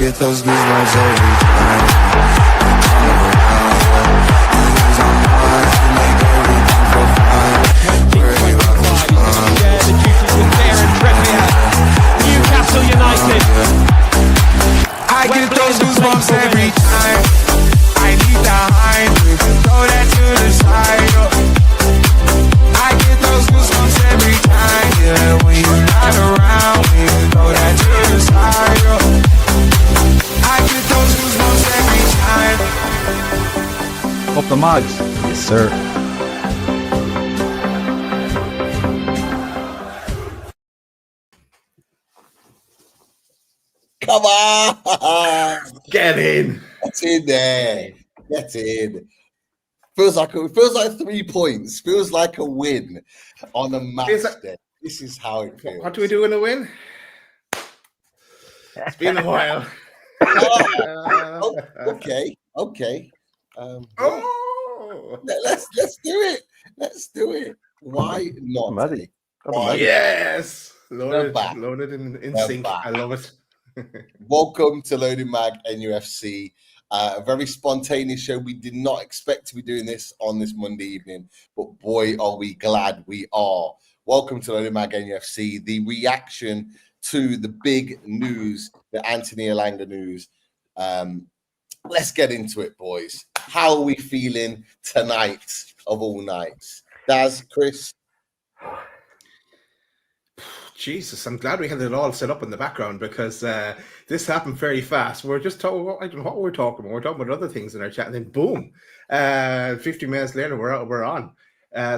get those goosebumps every time. Always on mine, you make everything feel fine. Worry about those clowns. Yeah, the duties with Darren Premier. Newcastle United. I get those goosebumps every time. I need the high, throw that to the side. I get those goosebumps every time. Yeah, when you're not around, when you throw that to the side. I get those goosebumps every time. Up the mags. Yes, sir. Come on! Get in. Get in there. Get in. Feels like 3 points. Feels like a win on a match day. This is how it feels. What do we do in a win? It's been a while. Okay. Oh, Let's do it. Let's do it. Why not? Ready. Why? yes. They're back. Loaded in They're sync. back. I love it. Welcome to Loaded Mag NUFC. A very spontaneous show. We did not expect to be doing this on this Monday evening, but boy, are we glad we are. Welcome to Loaded Mag NUFC, the reaction to the big news, the Anthony Elanga news. Let's get into it, boys. How are we feeling tonight of all nights? Daz, Chris? Jesus, I'm glad we had it all set up in the background because this happened very fast. We're just talking. I don't know what we're talking about. We're talking about other things in our chat, and then boom, 50 minutes later, we're on.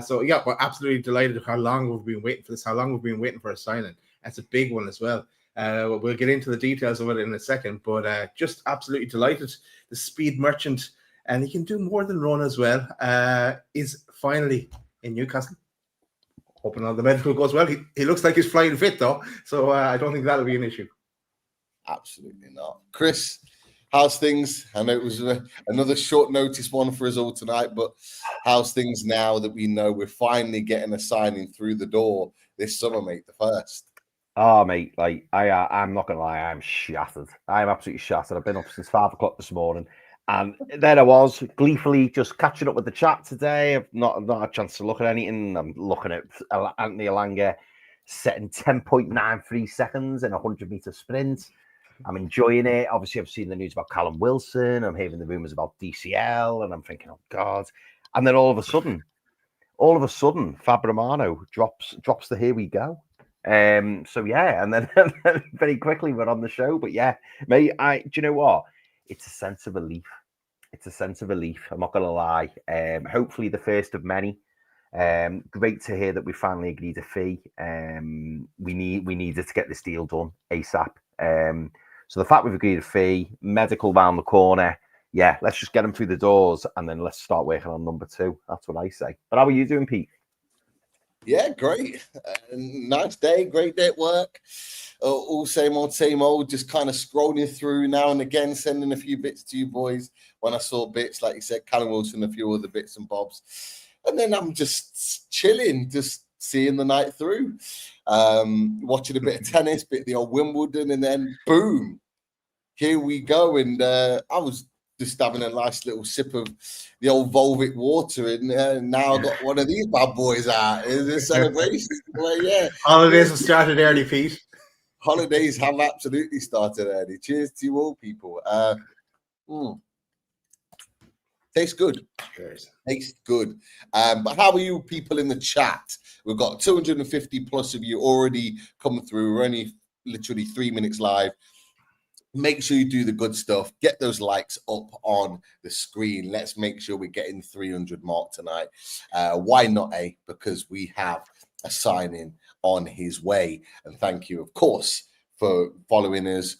So yeah, we're absolutely delighted how long we've been waiting for this. How long we've been waiting for a signing. That's a big one as well. We'll get into the details of it in a second, but just absolutely delighted. The speed merchant, and he can do more than run as well. Is finally in Newcastle. Hoping all the medical goes well. He looks like he's flying fit though, so I don't think that'll be an issue. Absolutely not. Chris, how's things? I know it was another short notice one for us all tonight, but how's things now that we know we're finally getting a signing through the door this summer, mate? The first. Oh, mate, like I'm not gonna lie, I'm shattered. I'm absolutely shattered. I've been up since 5 o'clock this morning, and there I was, gleefully just catching up with the chat today. I've not had a chance to look at anything. I'm looking at Anthony Elanga setting 10.93 seconds in a 100-meter sprint. I'm enjoying it. Obviously, I've seen the news about Callum Wilson. I'm hearing the rumors about DCL, and I'm thinking, oh God! And then all of a sudden, Fab Romano drops the here we go. So yeah, and then very quickly we're on the show. But yeah, mate, do you know what? It's a sense of relief. It's a sense of relief. I'm not gonna lie. Hopefully the first of many. Great to hear that we finally agreed a fee. We needed to get this deal done ASAP. So the fact we've agreed a fee, medical round the corner. Yeah, let's just get him through the doors and then let's start working on number 2. That's what I say. But how are you doing, Pete? Yeah, great. Nice day, great day at work. All same old, just kind of scrolling through now and again, sending a few bits to you boys. When I saw bits, like you said, Callum Wilson, a few other bits and bobs. And then I'm just chilling, just seeing the night through. Watching a bit of tennis, bit of the old Wimbledon, and then boom, here we go. And I was just having a nice little sip of the old Volvic water, and now I've got one of these bad boys out. It's a celebration. Well, yeah. Holidays have started early, Pete. Holidays have absolutely started early. Cheers to you all, people. Tastes good. Cheers. Tastes good. But how are you people in the chat? We've got 250 plus of you already coming through. We're only literally 3 minutes live. Make sure you do the good stuff. Get those likes up on the screen. Let's make sure we're getting 300 mark tonight. Why not, Because we have a signing on his way. And thank you, of course, for following us,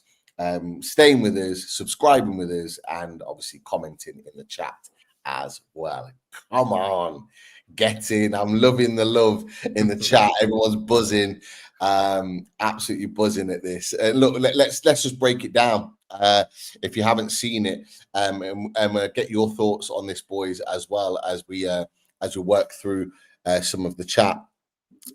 staying with us, subscribing with us, and obviously commenting in the chat as well. Come on, get in. I'm loving the love in the chat. Everyone's buzzing. Absolutely buzzing at this. Look, let's just break it down. If you haven't seen it, and get your thoughts on this, boys, as well as we work through some of the chat.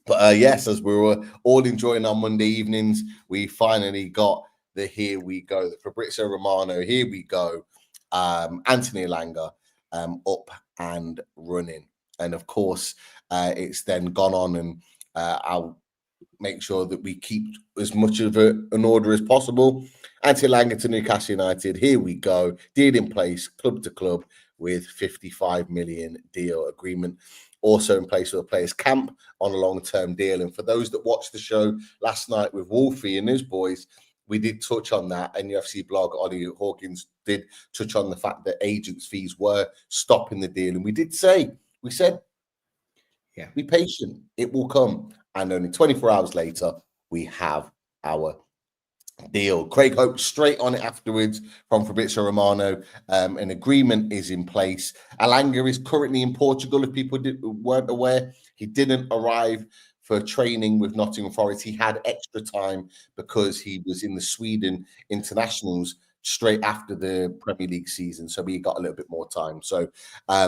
But yes, as we were all enjoying our Monday evenings, we finally got the here we go, the Fabrizio Romano, here we go, Anthony Elanga up and running. And of course, it's then gone on, and I'll make sure that we keep as much of an order as possible. Anthony Elanga to Newcastle United, here we go, deal in place, club to club, with 55 million deal agreement. Also in place for the players' camp on a long-term deal. And for those that watched the show last night with Wolfie and his boys, we did touch on that. And UFC blog, Ollie Hawkins, did touch on the fact that agents' fees were stopping the deal. And we said, yeah, be patient, it will come. And only 24 hours later, we have our deal. Craig Hope straight on it afterwards from Fabrizio Romano. An agreement is in place. Elanga is currently in Portugal. If people weren't aware, he didn't arrive for training with Nottingham Forest. He had extra time because he was in the Sweden internationals straight after the Premier League season, so we got a little bit more time. So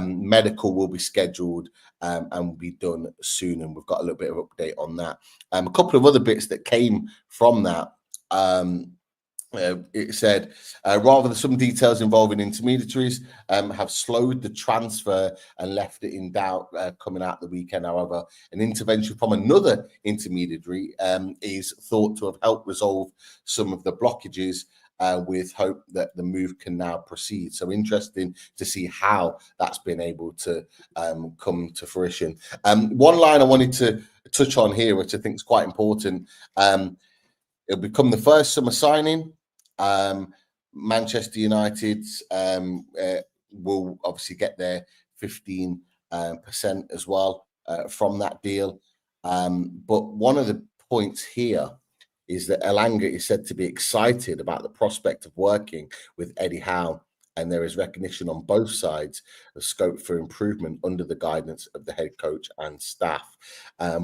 medical will be scheduled and will be done soon, and we've got a little bit of update on that. A couple of other bits that came from that. It said, rather than some details involving intermediaries have slowed the transfer and left it in doubt coming out the weekend. However, an intervention from another intermediary is thought to have helped resolve some of the blockages, with hope that the move can now proceed. So interesting to see how that's been able to come to fruition. One line I wanted to touch on here, which I think is quite important, it'll become the first summer signing. Manchester United will obviously get their 15% as well from that deal. But one of the points here is that Elanga is said to be excited about the prospect of working with Eddie Howe, and there is recognition on both sides of scope for improvement under the guidance of the head coach and staff.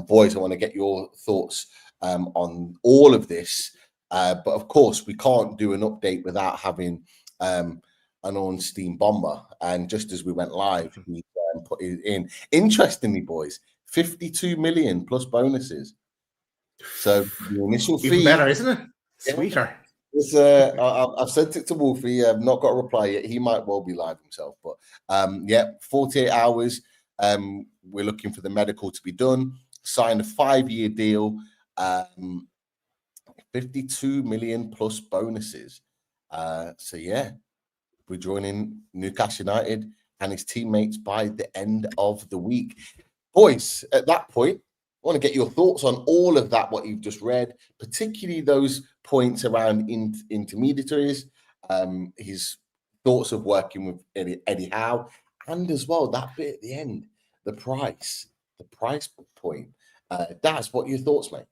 Boys, I want to get your thoughts on all of this. But of course, we can't do an update without having an on-steam bomber. And just as we went live, we put it in. Interestingly, boys, 52 million plus bonuses. So the initial fee, even better, isn't it? Yeah. Sweeter. It's, I've sent it to Wolfie. I've not got a reply yet. He might well be live himself, but 48 hours. We're looking for the medical to be done. Sign a 5-year deal. 52 million plus bonuses. So yeah, we're joining Newcastle United and his teammates by the end of the week. Boys, at that point, I want to get your thoughts on all of that, what you've just read, particularly those points around intermediaries, his thoughts of working with Eddie Howe, and as well that bit at the end, the price point. That's what your thoughts, mate.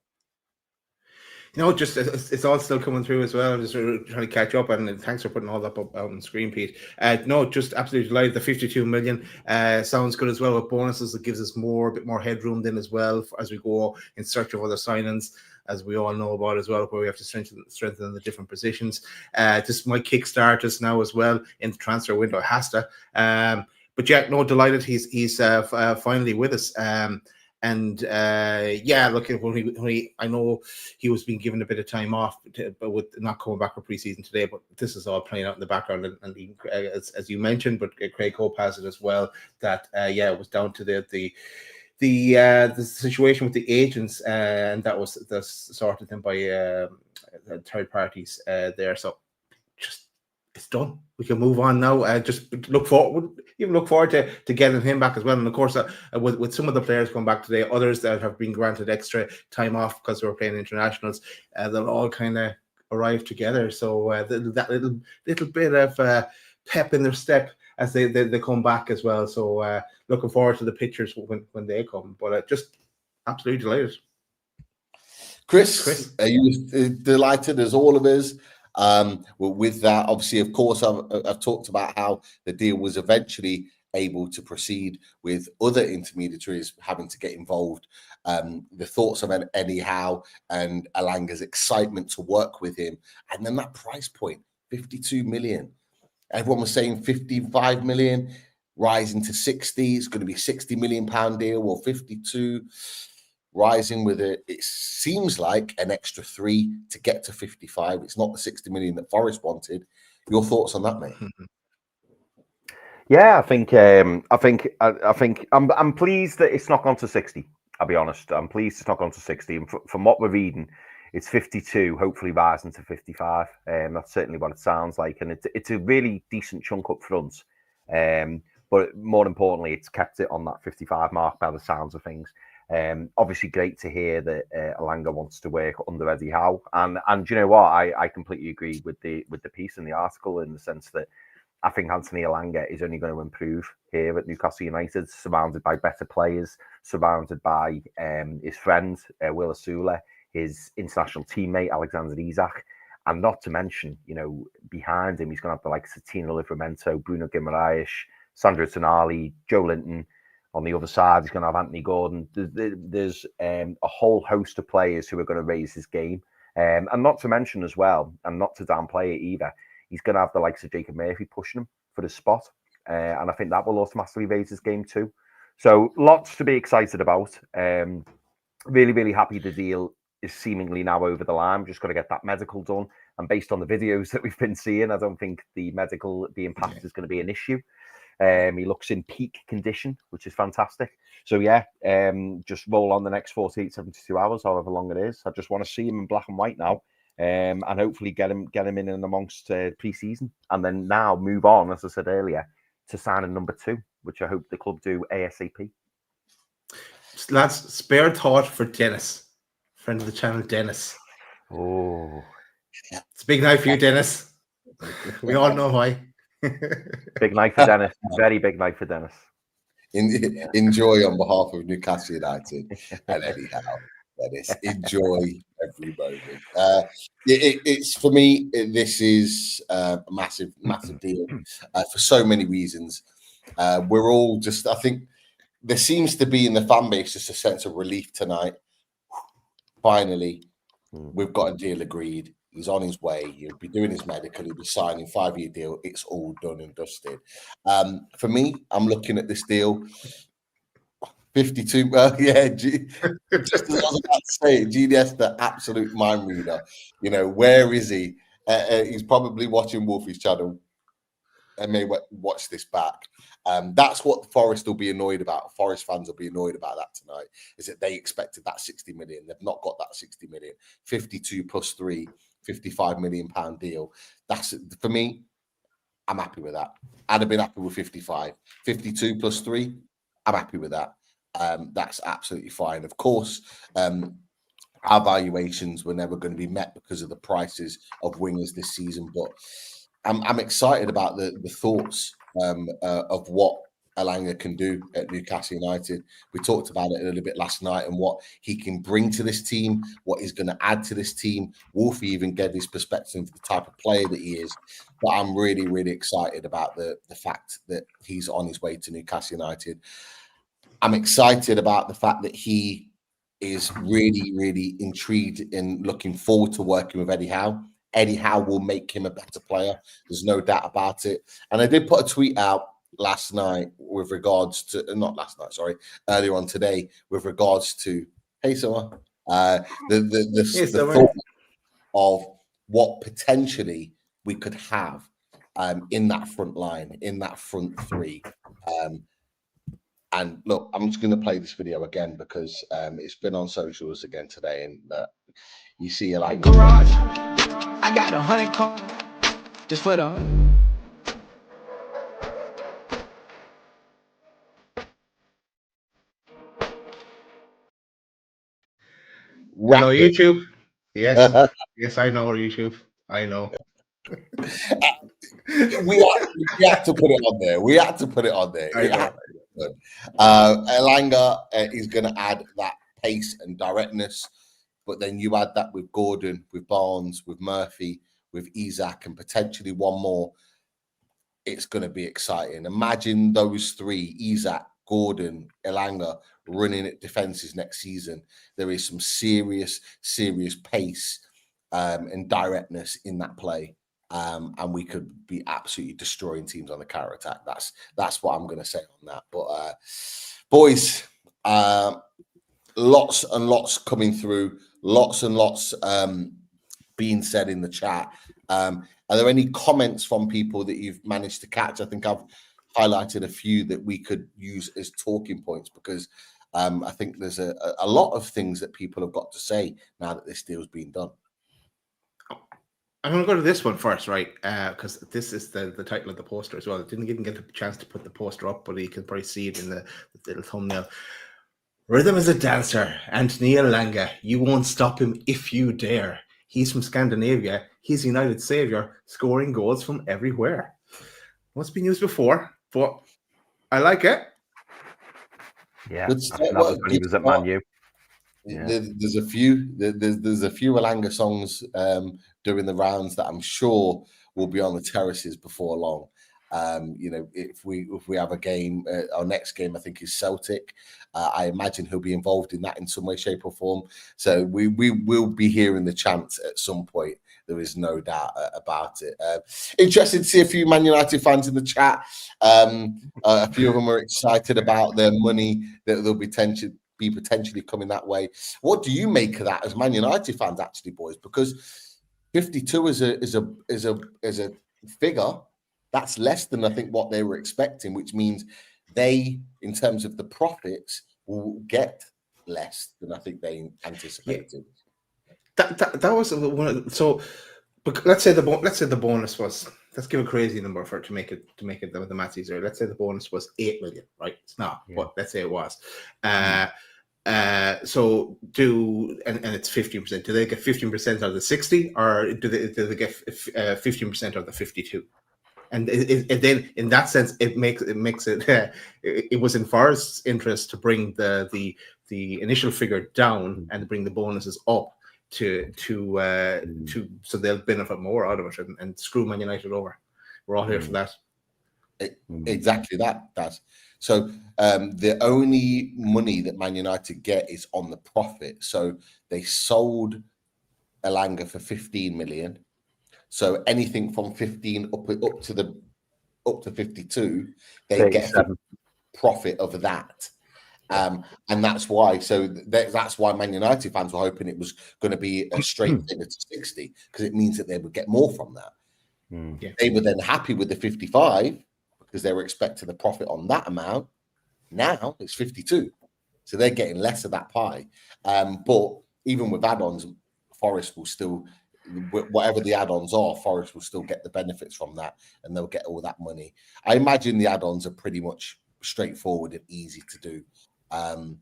No, just it's all still coming through as well. I'm just trying to catch up, and thanks for putting all that up out on screen, Pete. No, just absolutely delighted. The 52 million sounds good as well with bonuses. It gives us a bit more headroom then as well as we go in search of other signings, as we all know about as well, where we have to strengthen the different positions. This might kickstart us now as well in the transfer window. It has to. But yeah, no, delighted he's finally with us. Look, I know he was being given a bit of time off, but with not coming back for preseason today. But this is all playing out in the background, and he, as you mentioned, but Craig Hope has it as well. That it was down to the situation with the agents, and that's sorted then by third parties there. So just it's done. We can move on now. Just look forward to getting him back as well. And of course, with some of the players coming back today, others that have been granted extra time off because they were playing internationals, they'll all kind of arrive together. So that little bit of pep in their step as they come back as well. So looking forward to the pictures when they come. But just absolutely delighted. Chris, are you delighted as all of us? With that, obviously, of course, I've talked about how the deal was eventually able to proceed with other intermediaries having to get involved. The thoughts of Eddie Howe and Elanga's excitement to work with him, and then that price point, 52 million. Everyone was saying 55 million, rising to 60. It's going to be £60 million deal, or 52. rising with it. It seems like an extra 3 to get to 55. It's not the 60 million that Forest wanted. Your thoughts on that, mate? Yeah, I think I'm pleased that it's not gone to 60. I'll be honest. I'm pleased it's not gone to 60. And from what we're reading, it's 52, hopefully rising to 55. That's certainly what it sounds like. And it's a really decent chunk up front. But more importantly, it's kept it on that 55 mark by the sounds of things. Obviously, great to hear that Elanga wants to work under Eddie Howe. And you know what? I completely agree with the piece in the article, in the sense that I think Anthony Elanga is only going to improve here at Newcastle United, surrounded by better players, surrounded by his friend, Will Asula, his international teammate, Alexander Isak, and not to mention, you know, behind him, he's going to have the likes of Tino Livramento, Bruno Guimaraes, Sandro Tonali, Joe Linton. On the other side, he's going to have Anthony Gordon. There's a whole host of players who are going to raise his game. And not to mention as well, and not to downplay it either, he's going to have the likes of Jacob Murphy pushing him for the spot. And I think that will automatically raise his game too. So lots to be excited about. Really, really happy the deal is seemingly now over the line. Just got to get that medical done. And based on the videos that we've been seeing, I don't think the medical being passed is going to be an issue. He looks in peak condition, which is fantastic. So yeah, just roll on the next 48, 72 hours, however long it is. I just want to see him in black and white now. And hopefully get him in and amongst pre-season, and then now move on, as I said earlier, to signing number 2, which I hope the club do ASAP. Lads, spare thought for Dennis, friend of the channel, Dennis. Oh, it's a big night for you, Dennis. We all know why. Big night for Dennis. Very big night for Dennis. Enjoy on behalf of Newcastle United and Eddie Howe. Dennis, enjoy every moment. It's for me. This is a massive deal for so many reasons. We're all just. I think there seems to be in the fan base just a sense of relief tonight. Finally, we've got a deal agreed. He's on his way. He'll be doing his medical. He'll be signing 5-year deal. It's all done and dusted. For me, I'm looking at this deal. 52. Yeah. Just as I was about to say, GDS, the absolute mind reader. You know, where is he? He's probably watching Wolfie's channel and may watch this back. That's what Forest will be annoyed about. Forest fans will be annoyed about that tonight, is that they expected that 60 million. They've not got that 60 million. 52 plus 3, 55 million pound deal. That's, for me, I'm happy with that. I'd have been happy with 55. 52 plus 3, I'm happy with that. That's absolutely fine. Of course, our valuations were never going to be met because of the prices of wingers this season, but I'm excited about the thoughts of what Elanga can do at Newcastle United. We talked about it a little bit last night and what he can bring to this team, what he's going to add to this team. Wolfie even gave his perspective of the type of player that he is. But I'm really, really excited about the fact that he's on his way to Newcastle United. I'm excited about the fact that he is really, really intrigued and looking forward to working with Eddie Howe. Eddie Howe will make him a better player. There's no doubt about it. And I did put a tweet out last night with regards to, not last night, sorry, earlier on today, with regards to, hey, Summer, the thought of what potentially we could have in that front line, in that front three. And look, I'm just going to play this video again because it's been on socials again today, and you see it like garage. I got 100 cars just for the. Hello, YouTube. Yes, yes, I know YouTube. I know. we had to put it on there. We had to put it on there. Elanga is going to add that pace and directness, but then you add that with Gordon, with Barnes, with Murphy, with Isak, and potentially one more. It's going to be exciting. Imagine those three: Isak, Gordon, Elanga, running at defenses next season. There is some serious pace and directness in that play. And we could be absolutely destroying teams on the counter attack. That's what I'm going to say on that. But boys, lots and lots coming through, lots and lots being said in the chat. Are there any comments from people that you've managed to catch? I think I've highlighted a few that we could use as talking points, because I think there's a lot of things that people have got to say now that this deal's been done. I'm going to go to this one first, right? Because this is the title of the poster as well. I didn't even get a chance to put the poster up, but you can probably see it in the little thumbnail. Rhythm is a dancer, Anthony Elanga. You won't stop him if you dare. He's from Scandinavia. He's United Saviour, scoring goals from everywhere. What's been used before, but I like it. Yeah, that was when he was at Man U. Yeah. There's a few Elanga songs doing the rounds that I'm sure will be on the terraces before long. If we have a game, our next game I think is Celtic. I imagine he'll be involved in that in some way, shape, or form. So we will be hearing the chants at some point. There is no doubt about it. Interested to see a few Man United fans in the chat. A few of them are excited about their money that they'll be potentially coming that way. What do you make of that as Man United fans, actually, boys? Because 52 is a figure that's less than I think what they were expecting, which means they, in terms of the profits, will get less than I think they anticipated. That was one. So, but let's say the bonus was. Let's give a crazy number for it to make it the maths easier. Let's say the bonus was 8 million, right? It's not, but let's say it was. So and it's 15%. Do they get 15% of the 60, or do they get 15% of the 52? And then, in that sense, it makes it. It was in Forest's interest to bring the initial figure down and bring the bonuses up to so they'll benefit more out of it and screw Man United over. We're all here for that. Exactly that. So the only money that Man United get is on the profit. So they sold Elanga for 15 million. So anything from 15 up to 52, they get a profit of that. And that's why. So that's why Man United fans were hoping it was going to be a straight figure to 60, because it means that they would get more from that. Yeah. They were then happy with the 55 because they were expecting the profit on that amount. Now it's 52, so they're getting less of that pie. But even with add-ons, Forest will still, whatever the add-ons are, Forest will still get the benefits from that, and they'll get all that money. I imagine the add-ons are pretty much straightforward and easy to do, and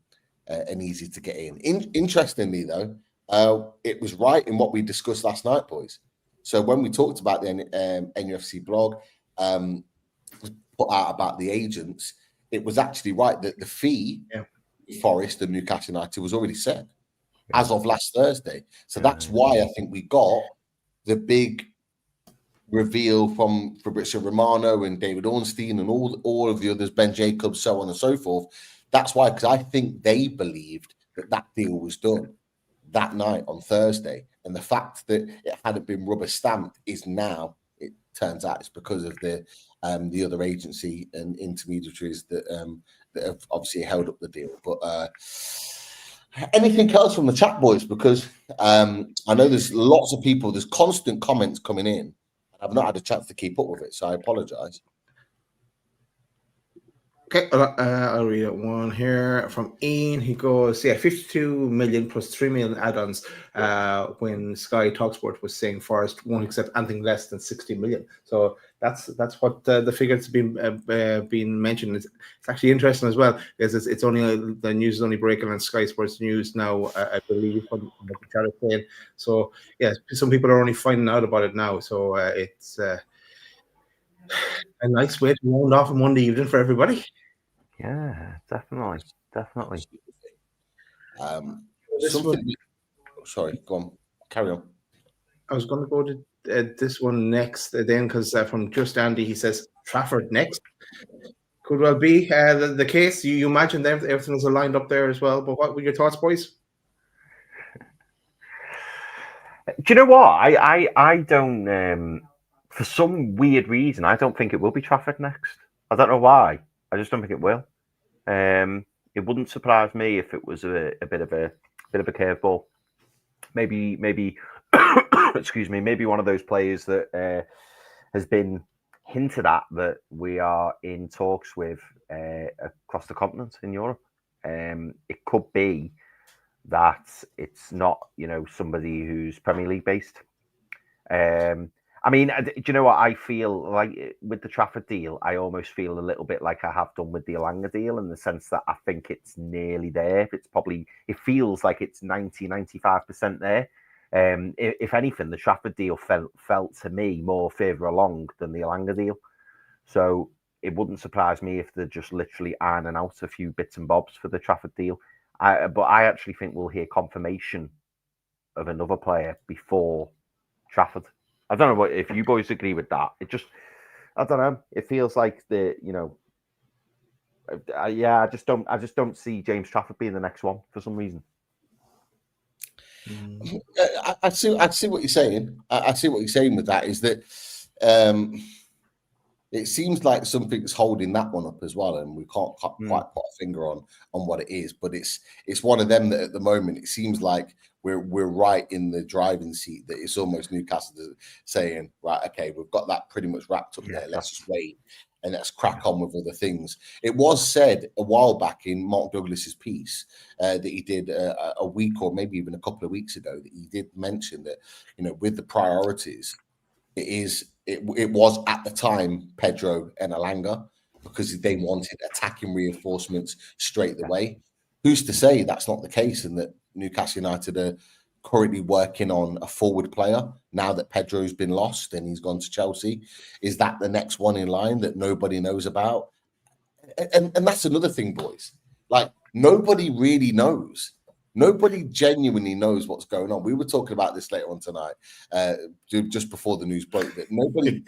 easy to get in. Interestingly, though, it was right in what we discussed last night, boys. So when we talked about the NUFC blog, put out about the agents, it was actually right that the fee, Forest and Newcastle United, was already set as of last Thursday. So that's why I think we got the big reveal from Fabrizio Romano and David Ornstein and all of the others, Ben Jacobs, so on and so forth. That's why, because I think they believed that deal was done that night on Thursday. And the fact that it hadn't been rubber stamped is now, it turns out, it's because of the other agency and intermediaries that have obviously held up the deal. But anything else from the chat, boys? Because I know there's lots of people, there's constant comments coming in. I've not had a chance to keep up with it, so I apologise. Okay, I'll read it one here from Ian. He goes, 52 million plus 3 million add-ons when Sky Talksport was saying Forest won't accept anything less than 60 million. So that's what the figure that's been mentioned. It's actually interesting as well, because it's only the news is only breaking on Sky Sports News now, I believe, from the chart saying. So yeah, some people are only finding out about it now. So it's a nice way to round off a Monday evening for everybody. Yeah, definitely. Sorry, go on, carry on. I was going to go to this one next, then, because from Just Andy, he says Trafford next. Could well be the case. You imagine everything's lined up there as well. But what were your thoughts, boys? Do you know what? I don't. For some weird reason, I don't think it will be Trafford next. I don't know why. I just don't think it will. it wouldn't surprise me if it was a bit of a curveball. Maybe excuse me, maybe one of those players that has been hinted at that we are in talks with across the continent in Europe. It could be that it's not, somebody who's Premier League based. I mean, do you know what I feel like with the Trafford deal? I almost feel a little bit like I have done with the Elanga deal, in the sense that I think it's nearly there. It feels like it's 95% there. If anything, the Trafford deal felt to me more further along than the Elanga deal. So it wouldn't surprise me if they're just literally ironing out a few bits and bobs for the Trafford deal. But I actually think we'll hear confirmation of another player before Trafford. I don't know if you boys agree with that. I don't know. It feels like I just don't see James Trafford being the next one for some reason. I see what you're saying. I see what you're saying with that, is that it seems like something's holding that one up as well, and we can't quite put a finger on what it is. But it's one of them that at the moment it seems like we're right in the driving seat. That it's almost Newcastle saying, right, okay, we've got that pretty much wrapped up there. Let's just wait and let's crack on with other things. It was said a while back in Mark Douglas's piece that he did a week or maybe even a couple of weeks ago, that he did mention that, with the priorities, it was at the time Pedro and Elanga, because they wanted attacking reinforcements straight away. Who's to say that's not the case, and that Newcastle United are currently working on a forward player now that Pedro's been lost and he's gone to Chelsea? Is that the next one in line that nobody knows about? And that's another thing, boys. Like, nobody really knows. Nobody genuinely knows what's going on. We were talking about this later on tonight, just before the news broke, that nobody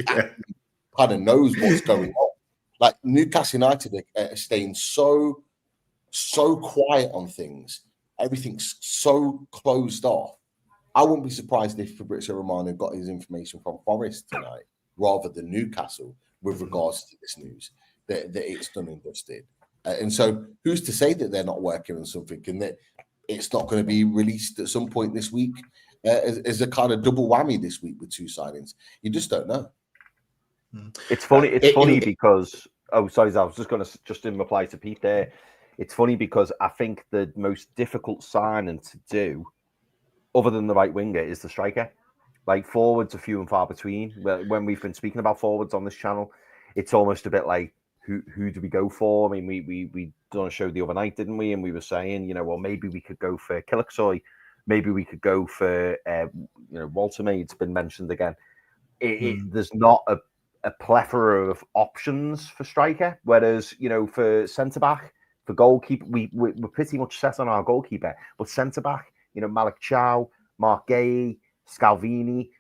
kind of knows what's going on. Like, Newcastle United are staying so quiet on things. Everything's so closed off. I wouldn't be surprised if Fabrizio Romano got his information from Forest tonight rather than Newcastle with regards to this news, that it's done and dusted. And so who's to say that they're not working on something, and that it's not going to be released at some point this week as a kind of double whammy this week with two signings? You just don't know. It's funny. Funny because I was just in reply to Pete there. It's funny because I think the most difficult signing to do, other than the right winger, is the striker. Like, forwards are few and far between. When we've been speaking about forwards on this channel, it's almost a bit like, who do we go for? I mean, we done a show the other night, didn't we? And we were saying, well, maybe we could go for Killicksoy. Maybe we could go for, Walter Maid's been mentioned again. There's not a plethora of options for striker. Whereas, for centre-back, for goalkeeper, we're pretty much set on our goalkeeper. But centre-back, Malick Thiaw, Mark Gay, Scalvini,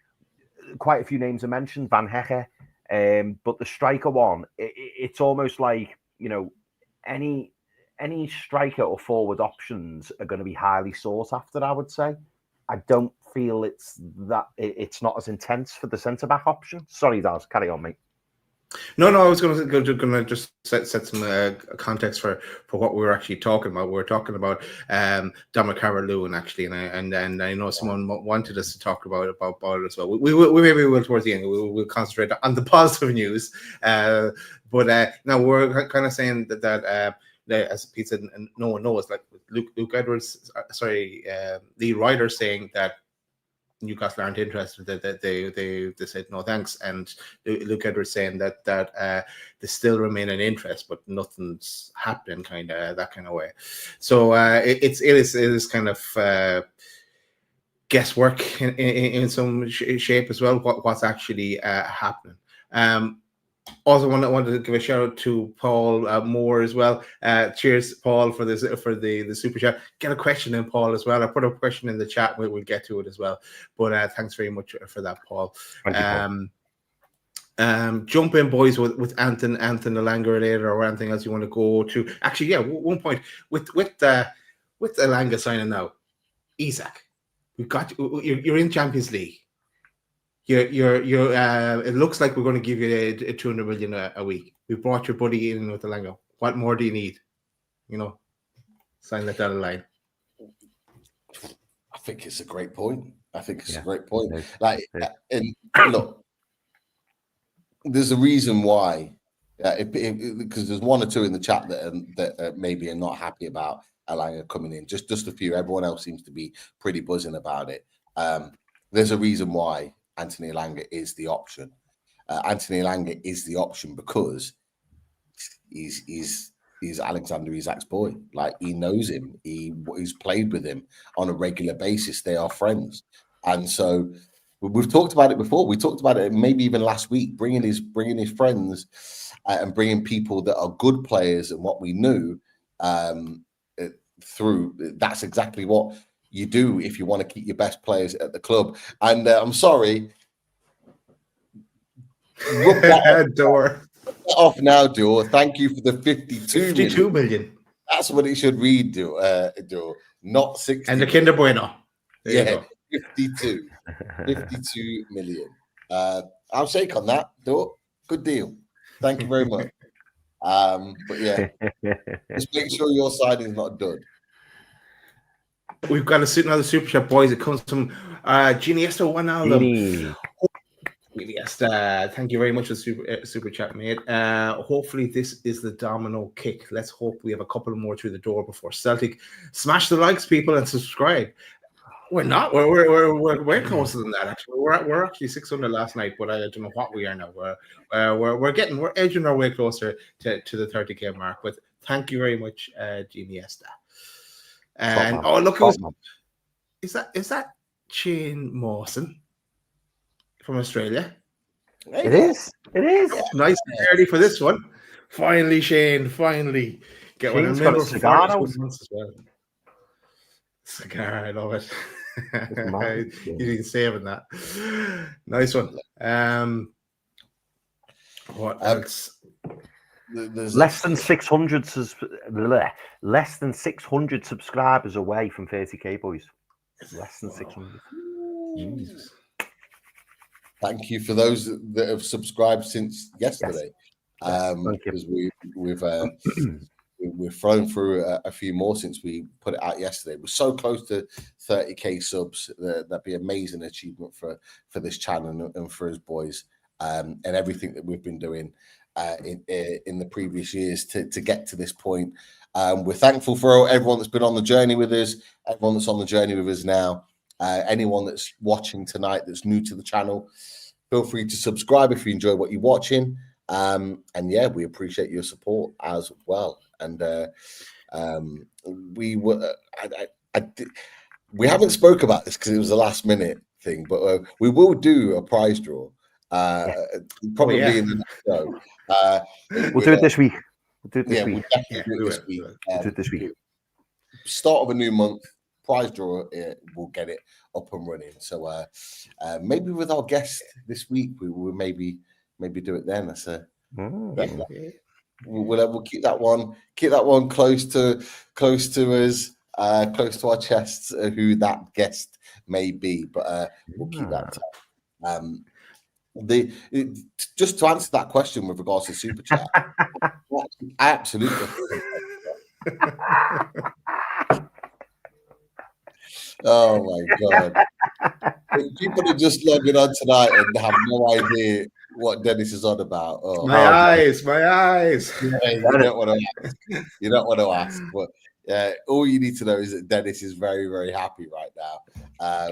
quite a few names are mentioned, Van Hecke. But the striker one, it's almost like, any striker or forward options are going to be highly sought after, I would say. I don't feel it's not as intense for the centre-back option. Sorry, Daz, carry on, mate. No, I was going to just set some context for what we were actually talking about. We were talking about Dominic Calvert-Lewin, actually, and I know someone wanted us to talk about it as well. We maybe will towards the end. We'll concentrate on the positive news, but now we're kind of saying that as Pete said, no one knows. Like Luke Edwards, Lee Ryder saying that Newcastle aren't interested, that they said no thanks, and Luke Edwards saying that they still remain an interest, but nothing's happening, that kind of way. So it is kind of guesswork in some shape as well. What's actually happening. Also, wanted to give a shout out to Paul Moore as well. Cheers, Paul, for the super chat. Get a question in, Paul, as well. I put a question in the chat. We'll get to it as well. But thanks very much for that, Paul. Jump in, boys, with Anthony Elanga later, or anything else you want to go to. Actually, yeah, one point with Elanga signing now, Isak, you're in Champions League. You're it looks like we're going to give you a 200 million a week. We brought your buddy in with Elanga. What more do you need? Sign that down the line. I think it's a great point. I think it's Yeah. a great point. It is. Like, It is. and look, there's a reason why. Because there's one or two in the chat that maybe are not happy about Elanga coming in. Just a few. Everyone else seems to be pretty buzzing about it. There's a reason why Anthony Elanga is the option. Anthony Elanga is the option because he's Alexander Isak's boy. Like, he knows him. He's played with him on a regular basis. They are friends, and so we've talked about it before. We talked about it maybe even last week. Bringing his friends and bringing people that are good players and what we knew through. That's exactly what you do if you want to keep your best players at the club. And I'm sorry, rub that Door. off now, Duo. Thank you for the 52 million. That's what it should read, Duo. Not 60. And the Kinder Bueno. There you Yeah, go. 52 million. I'll shake on that, Duo. Good deal. Thank you very much. But yeah, just make sure your side is not done. We've got another super chat, boys. It comes from Geniesta One Album. Geniesta, thank you very much for super chat, mate. Hopefully this is the domino kick. Let's hope we have a couple more through the door before Celtic. Smash the likes, people, and subscribe. We're not. We're way closer than that. Actually, we're actually 600 last night, but I don't know what we are now. We're edging our way closer to the 30K mark. But thank you very much, Geniesta. And look, is that Shane Mawson from Australia? It is. Nice and early for this one. Finally, Shane. Finally, get one. Shane's got a cigar out. As well. Cigar, I love it. You've been saving that. Nice one. What else? Less than 600 subscribers away from 30K, boys. Less than 600. Jesus. Thank you for those that have subscribed since yesterday. Because we've thrown through a few more since we put it out yesterday. We're so close to 30K subs. That'd be an amazing achievement for this channel and for us boys, and everything that we've been doing in the previous years to get to this point. We're thankful for everyone that's been on the journey with us, everyone that's on the journey with us now. Anyone that's watching tonight that's new to the channel, feel free to subscribe if you enjoy what you're watching. And yeah, we appreciate your support as well. And we haven't spoke about this because it was a last minute thing, but we will do a prize draw probably in the next show. We'll do it this week. We'll definitely do it this week. We'll do it this week. Start of a new month, prize draw. We'll get it up and running. So maybe with our guest this week, we will maybe do it then. That's we'll keep that one close to us, close to our chests, who that guest may be. But we'll keep that tight. Just to answer that question with regards to super chat, absolutely. Oh my god! People are just logging on tonight and have no idea what Dennis is on about. Oh, my eyes. Yeah, you don't want to ask. But all you need to know is that Dennis is very, very happy right now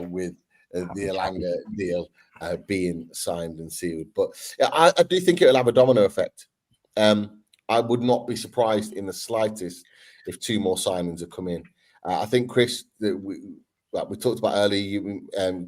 with the Elanga deal being signed and sealed. But yeah, I do think it will have a domino effect. I would not be surprised in the slightest if two more signings have come in. I think, Chris, that we talked about earlier, you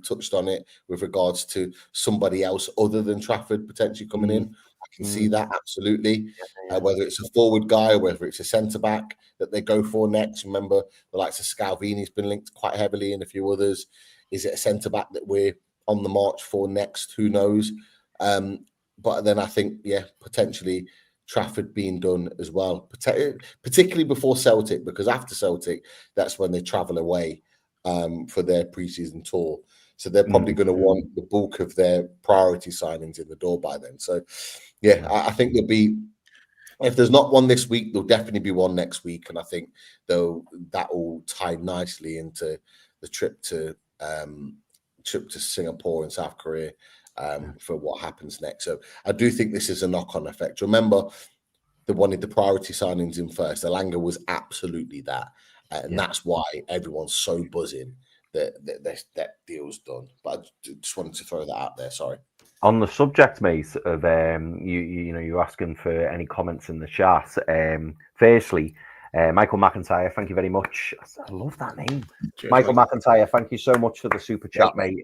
touched on it with regards to somebody else other than Trafford potentially coming in. I can see that, absolutely. Whether it's a forward guy or whether it's a centre-back that they go for next. Remember, the likes of Scalvini's been linked quite heavily and a few others. Is it a centre-back that we're on the march for next? Who knows? But then I think, potentially Trafford being done as well, particularly before Celtic, because after Celtic, that's when they travel away for their pre-season tour. So they're probably going to want the bulk of their priority signings in the door by then. So, I think there'll be If there's not one this week, there'll definitely be one next week, and I think though that will tie nicely into the trip to Singapore and South Korea for what happens next. So I do think this is a knock-on effect. Remember, they wanted the priority signings in first. Elanga was absolutely that, and that's why everyone's so buzzing that deal's done. But I just wanted to throw that out there. Sorry. On the subject, mate, of you're asking for any comments in the chat. Firstly, Michael McIntyre, thank you very much. I love that name. Cheers, Michael man. McIntyre, thank you so much for the super chat, mate.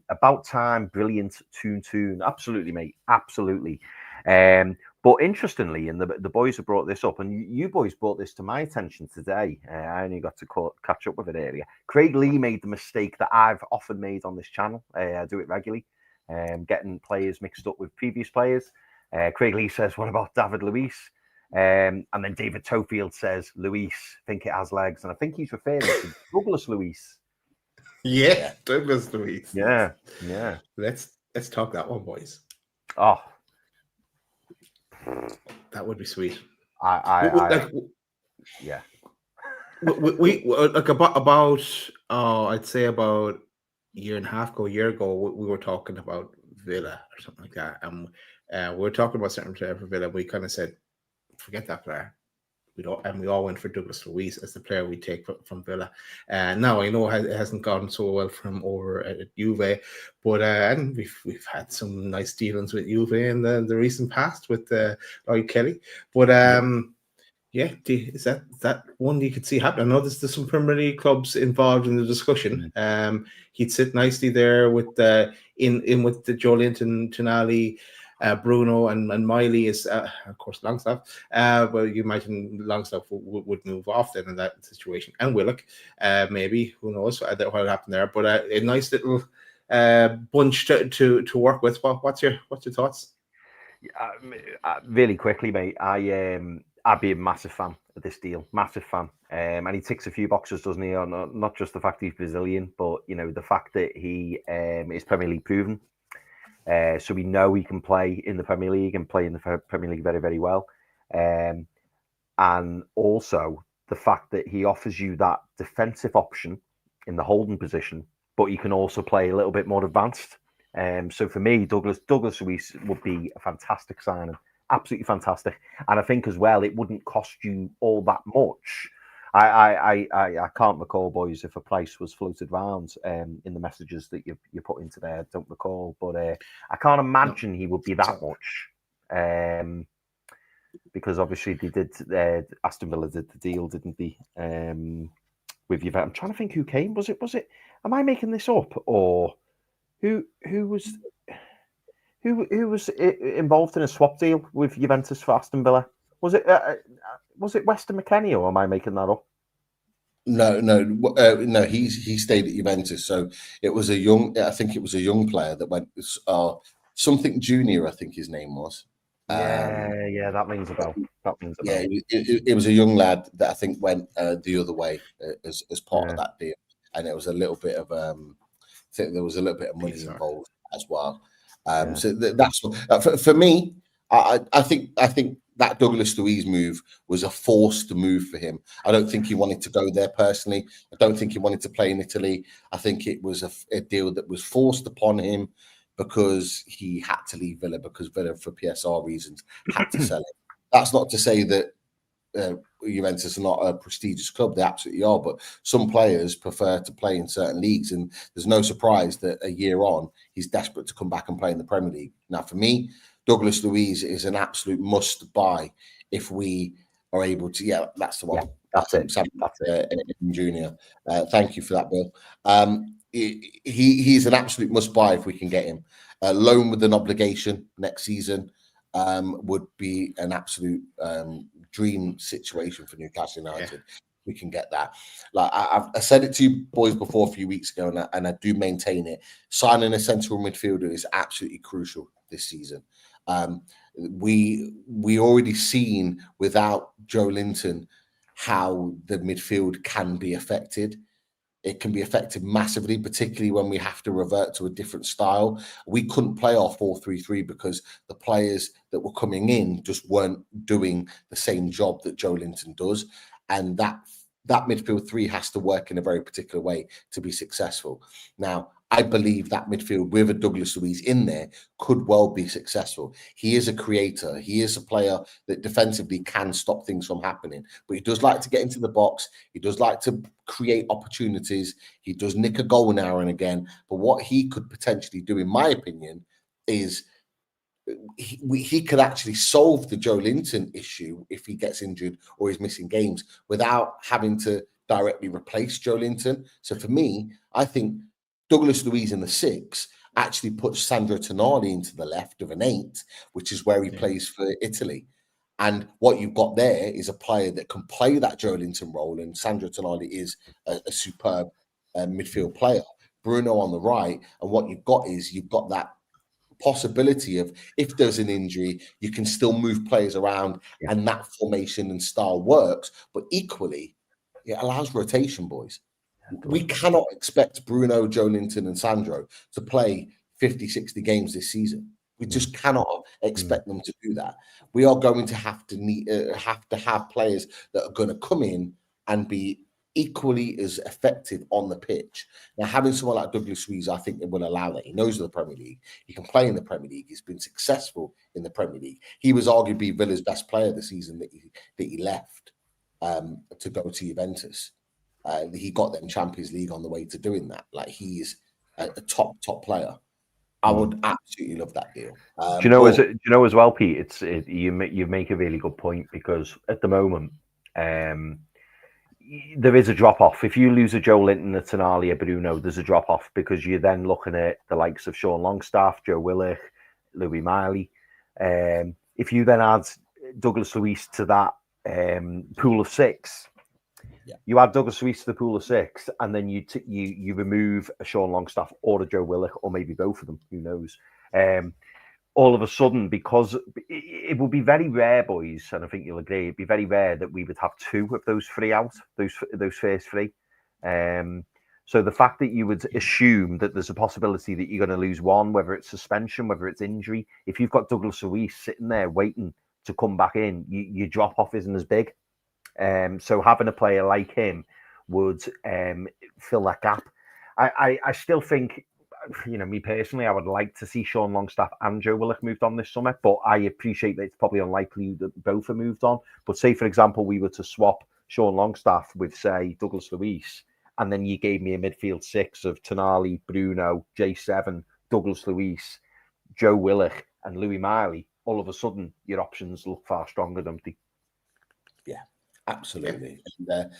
About time, brilliant tune. Absolutely, mate. Absolutely. But interestingly, and the boys have brought this up, and you boys brought this to my attention today. I only got to catch up with it earlier. Craig Lee made the mistake that I've often made on this channel. I do it regularly, getting players mixed up with previous players. Craig Lee says, what about David Luiz? And then David Tofield says, Luiz, think it has legs. And I think he's referring to Douglas Luiz. Yeah, Douglas Luiz. Yeah. Let's talk that one, boys. Oh, that would be sweet. Yeah. We like about I'd say about a year ago, we were talking about Villa or something like that, and we were talking about certain player for Villa. We kind of said, forget that player. We all went for Douglas Luiz as the player we take from Villa. Now I know it hasn't gone so well from over at Juve, but and we've had some nice dealings with Juve in the recent past with Lloyd Kelly. But is that one you could see happen? I know there's some Premier League clubs involved in the discussion. He'd sit nicely there with in with the Joelinton, Tonali, Bruno and Miley is of course Longstaff. Well, you imagine Longstaff would move off then in that situation, and Willock, maybe, who knows what happened there. But a nice little bunch to work with. What's your thoughts? Really quickly, mate. I'd be a massive fan of this deal, massive fan. And he ticks a few boxes, doesn't he? Not just the fact he's Brazilian, but the fact that he is Premier League proven. So we know he can play in the Premier League and play in the Premier League very, very well. And also the fact that he offers you that defensive option in the holding position, but you can also play a little bit more advanced. So for me, Douglas Luiz would be a fantastic signing, absolutely fantastic. And I think as well, it wouldn't cost you all that much. I can't recall, boys, if a price was floated around in the messages that you put into there. I don't recall, but I can't imagine he would be that much. Because obviously they did, Aston Villa did the deal, didn't they? With Juve. I'm trying to think who came. Was it? Am I making this up, or who was involved in a swap deal with Juventus for Aston Villa? Was it Weston McKennie, or am I making that up? No. He stayed at Juventus, so it was a young player that went something junior. I think his name was. Yeah, that rings a bell. Yeah, it was a young lad that I think went the other way as part of that deal, and it was a little bit of I think there was a little bit of money involved as well. So that's for me. I think that Douglas Luiz move was a forced move for him. I don't think he wanted to go there personally. I don't think he wanted to play in Italy. I think it was a deal that was forced upon him because he had to leave Villa, because Villa, for PSR reasons, had to sell him. That's not to say that Juventus are not a prestigious club. They absolutely are. But some players prefer to play in certain leagues, and there's no surprise that a year on, he's desperate to come back and play in the Premier League. Now, for me, Douglas Luiz is an absolute must buy if we are able to. Yeah, that's the one. Yeah, that's it. That's Junior. Thank you for that, Bill. He's an absolute must buy if we can get him. Loan with an obligation next season would be an absolute dream situation for Newcastle United. Yeah. We can get that. Like I said it to you boys before a few weeks ago, and I do maintain it. Signing a central midfielder is absolutely crucial this season. We already seen without Joelinton how the midfield can be affected. it can be effective massively, particularly when we have to revert to a different style. We couldn't play our 4-3-3 because the players that were coming in just weren't doing the same job that Joe Linton does. And that midfield three has to work in a very particular way to be successful. Now, I believe that midfield with a Douglas Luiz in there could well be successful. He is a creator. He is a player that defensively can stop things from happening. But he does like to get into the box. He does like to create opportunities. He does nick a goal now and again. But what he could potentially do, in my opinion, is he could actually solve the Joe Linton issue if he gets injured or is missing games without having to directly replace Joe Linton. So for me, I think Douglas Luiz in the 6 actually puts Sandro Tonali into the left of an 8, which is where he plays for Italy. And what you've got there is a player that can play that Joe Linton role, and Sandro Tonali is a superb midfield player. Bruno on the right, and what you've got that possibility of, if there's an injury, you can still move players around, and that formation and style works. But equally, it allows rotation, boys. We cannot expect Bruno, Joe Linton, and Sandro to play 50, 60 games this season. We just cannot expect them to do that. We are going to have to have players that are going to come in and be equally as effective on the pitch. Now, having someone like Douglas Luiz, I think it will allow that. He knows the Premier League. He can play in the Premier League. He's been successful in the Premier League. He was arguably Villa's best player the season that he left to go to Juventus. He got them Champions League on the way to doing that. Like, he's a top player. I would absolutely love that deal. Do you know as well, Pete? You make a really good point, because at the moment there is a drop off. If you lose a Joe Linton, a Tonali, a Bruno, there's a drop off, because you're then looking at the likes of Sean Longstaff, Joe Willock, Louis Miley. If you then add Douglas Luiz to that pool of 6. You add Douglas Luiz to the pool of 6, and then you remove a Sean Longstaff or a Joe Willock, or maybe both of them. Who knows? All of a sudden, because it would be very rare, boys, and I think you'll agree, it'd be very rare that we would have 2 of those 3 out, those first 3. So the fact that you would assume that there's a possibility that you're going to lose one, whether it's suspension, whether it's injury, if you've got Douglas Luiz sitting there waiting to come back in, your drop off isn't as big. So having a player like him would fill that gap. I still think, me personally, I would like to see Sean Longstaff and Joe Willock moved on this summer, but I appreciate that it's probably unlikely that both are moved on. But say, for example, we were to swap Sean Longstaff with, say, Douglas Luiz, and then you gave me a midfield 6 of Tonali, Bruno, J7, Douglas Luiz, Joe Willock, and Louis Miley, all of a sudden your options look far stronger, don't they? Yeah. Absolutely. And,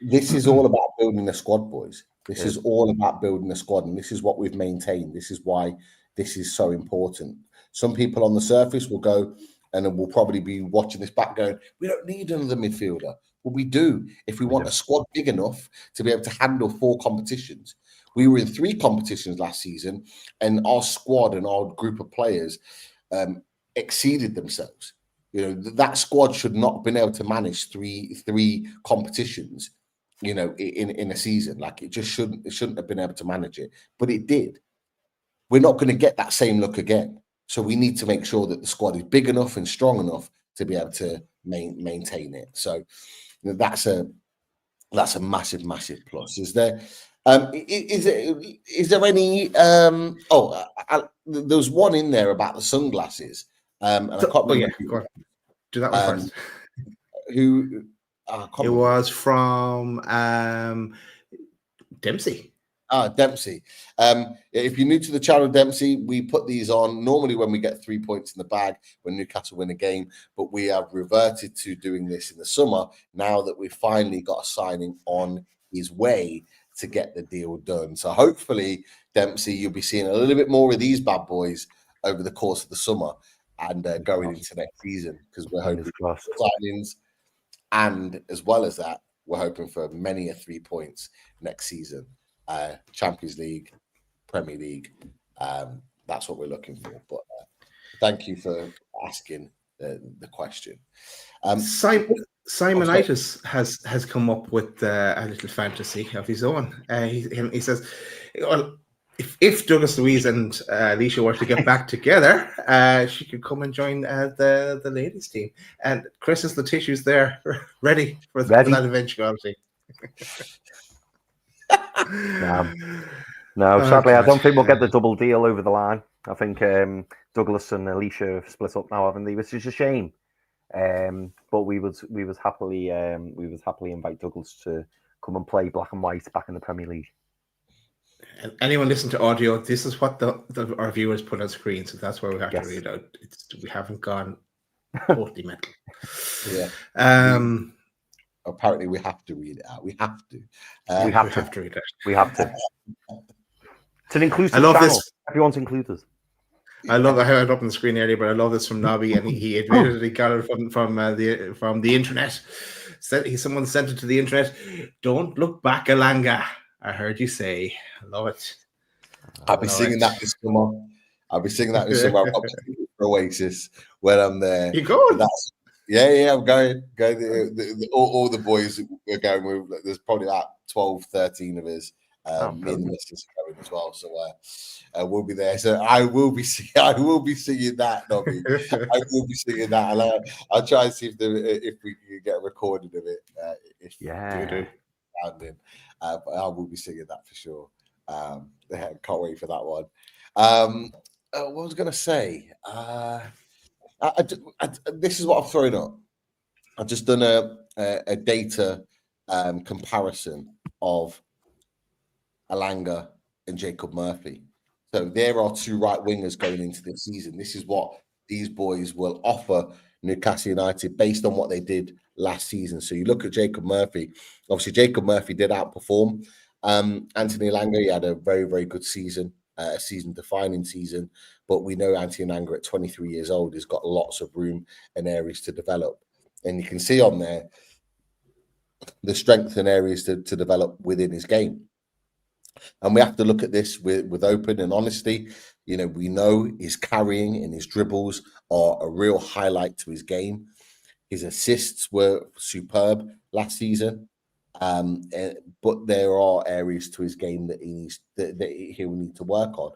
this is all about building a squad, boys. This is all about building a squad, and this is what we've maintained. This is why this is so important. Some people on the surface will go, and will probably be watching this back going, we don't need another midfielder. Well, we do, if we want a squad big enough to be able to handle 4 competitions. We were in 3 competitions last season, and our squad and our group of players exceeded themselves. That squad should not have been able to manage three competitions, in a season. Like, it shouldn't have been able to manage it, but it did. We're not going to get that same look again. So we need to make sure that the squad is big enough and strong enough to be able to maintain it. So that's a massive, massive plus. Is there any? There's one in there about the sunglasses. And I can't remember. Go on. Do that one first. It was from Dempsey. Dempsey. If you're new to the channel, Dempsey, we put these on normally when we get 3 points in the bag when Newcastle win a game, but we have reverted to doing this in the summer now that we've finally got a signing on his way to get the deal done. So hopefully, Dempsey, you'll be seeing a little bit more of these bad boys over the course of the summer and going into next season, because we're hoping for signings, and as well as that, we're hoping for many 3 points next season. Champions League, Premier League, that's what we're looking for. But thank you for asking the question. Simonitis has come up with a little fantasy of his own. He says, well, if Douglas, Luiz, and Alicia were to get back together, she could come and join the ladies' team. And Chris has the tissues there, ready for that eventuality. No, sadly, I don't think we'll get the double deal over the line. I think Douglas and Alicia have split up now, haven't they? Which is a shame. But we was happily invite Douglas to come and play black and white back in the Premier League. And anyone listen to audio, this is what our viewers put on screen, so that's where we have to read out. We haven't gone totally mental. Yeah. Apparently, we have to read it out. We have to. We have to read it. We have to. It's an inclusive I love channel. this. Everyone's included. I love. I had it up on the screen earlier, but I love this from Nobby, and he admitted that he got it from the internet. Someone sent it to the internet. Don't look back, Elanga. I heard you say. I love it. I'll be singing that this summer. I've got for Oasis when I'm there. You going? Yeah, I'm going. All the boys are going. There's probably about 12, 13 of us. Me and the missus are going as well, so we'll be there. So I will be singing that, Nobby. I will be singing that. I'll try and see if we can get a recording of it. You do. But I will be singing that for sure. Can't wait for that one. What was I going to say? This is what I've thrown up. I've just done a data comparison of Elanga and Jacob Murphy. So there are two right wingers going into this season. This is what these boys will offer Newcastle United based on what they did last season. So you look at Jacob Murphy. Obviously, Jacob Murphy did outperform Anthony Elanga. He had a very, very good season, a season-defining season. But we know Anthony Elanga at 23 years old has got lots of room and areas to develop. And you can see on there the strength and areas to develop within his game. And we have to look at this with open and honesty. You know, we know his carrying and his dribbles are a real highlight to his game. His assists were superb last season, but there are areas to his game that he will need to work on.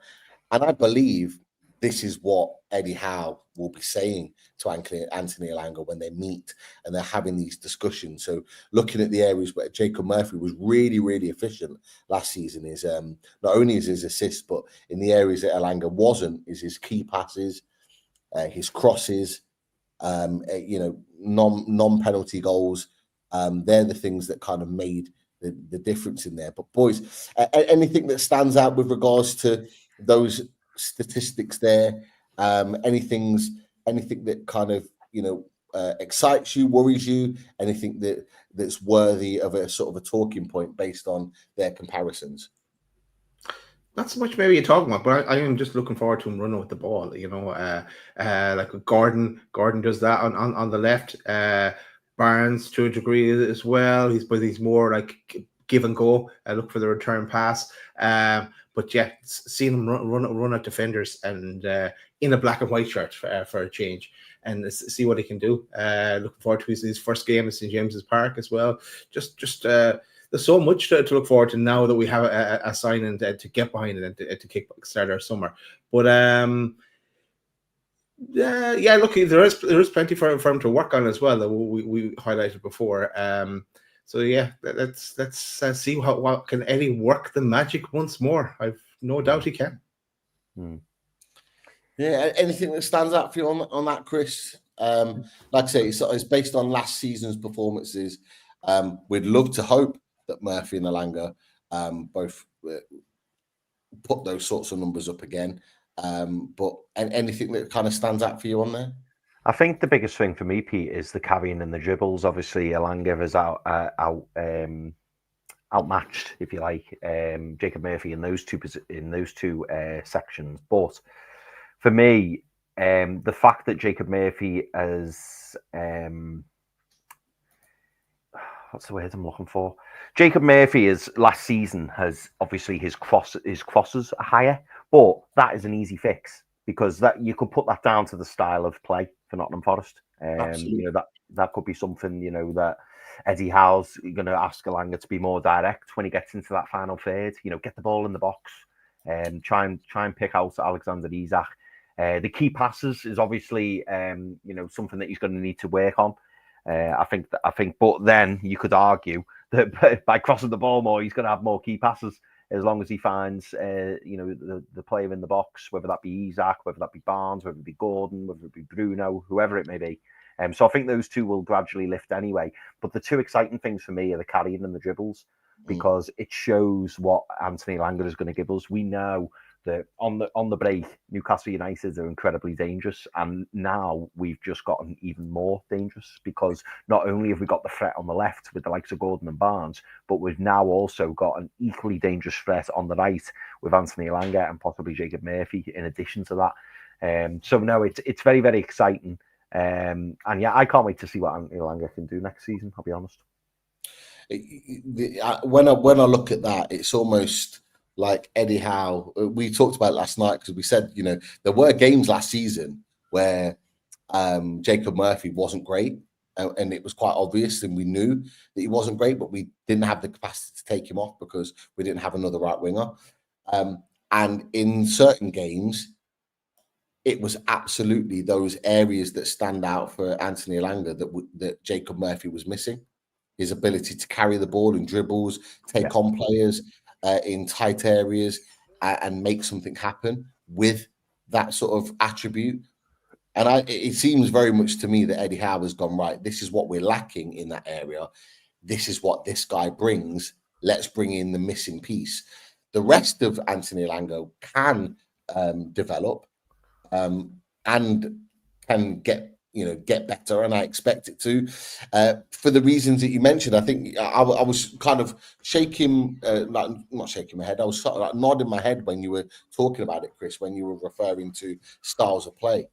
And I believe this is what Eddie Howe will be saying to Anthony Elanga when they meet and they're having these discussions. So looking at the areas where Jacob Murphy was really, really efficient last season is not only is his assists, but in the areas that Elanga wasn't, is his key passes, his crosses, non-penalty goals. They're the things that kind of made the difference in there. But boys, anything that stands out with regards to those statistics there, anything that kind of excites you, worries you, anything that's worthy of a sort of a talking point based on their comparisons? Not so much maybe you're talking about, but I am just looking forward to him running with the ball. Like Gordon does that on the left. Barnes to a degree as well. He's more like give and go, look for the return pass. But yeah, seeing him run at defenders and in a black and white shirt for a change, and see what he can do. Looking forward to his first game at St James's Park as well. Just there's so much to look forward to now that we have a signing to get behind it and to kickstart our summer. But look, there is plenty for him to work on as well that we highlighted before. So yeah, let's see what can Eddie work the magic once more. I've no doubt he can. Yeah, anything that stands out for you on that, Chris? Like I say, it's based on last season's performances. We'd love to hope that Murphy and Elanga both put those sorts of numbers up again. But anything that kind of stands out for you on there? I think the biggest thing for me, Pete, is the carrying and the dribbles. Obviously, Elanga is outmatched, if you like, Jacob Murphy in those two sections. But for me, the fact that Jacob Murphy has what's the word I'm looking for? Jacob Murphy is last season has obviously his crosses are higher, but that is an easy fix because that you could put that down to the style of play for Nottingham Forest. You know, that could be something, you know, that Eddie Howe's going to ask Elanga to be more direct when he gets into that final third. You know, get the ball in the box and try and pick out Alexander Isak. The key passes is obviously, you know, something that he's going to need to work on. I think, but then you could argue that by crossing the ball more, he's going to have more key passes as long as he finds, you know, the player in the box, whether that be Isak, whether that be Barnes, whether it be Gordon, whether it be Bruno, whoever it may be. So I think those two will gradually lift anyway. But the two exciting things for me are the carrying and the dribbles, because it shows what Anthony Elanga is going to give us. We know that on the break, Newcastle United are incredibly dangerous, and now we've just gotten even more dangerous, because not only have we got the threat on the left with the likes of Gordon and Barnes, but we've now also got an equally dangerous threat on the right with Anthony Elanga and possibly Jacob Murphy in addition to that. So no, it's very, very exciting. And yeah, I can't wait to see what Anthony Elanga can do next season, I'll be honest. When I look at that, it's almost like Eddie Howe. We talked about it last night, because we said, you know, there were games last season where Jacob Murphy wasn't great, and it was quite obvious, and we knew that he wasn't great, but we didn't have the capacity to take him off because we didn't have another right winger. And in certain games, it was absolutely those areas that stand out for Anthony Elanga that Jacob Murphy was missing. His ability to carry the ball in dribbles, take on players in tight areas, and make something happen with that sort of attribute. And it seems very much to me that Eddie Howe has gone, right, this is what we're lacking in that area. This is what this guy brings. Let's bring in the missing piece. The rest of Anthony Elanga can develop and can get better, and I expect it to, for the reasons that you mentioned. I think I was kind of shaking, not shaking my head. I was sort of like nodding my head when you were talking about it, Chris, when you were referring to styles of play.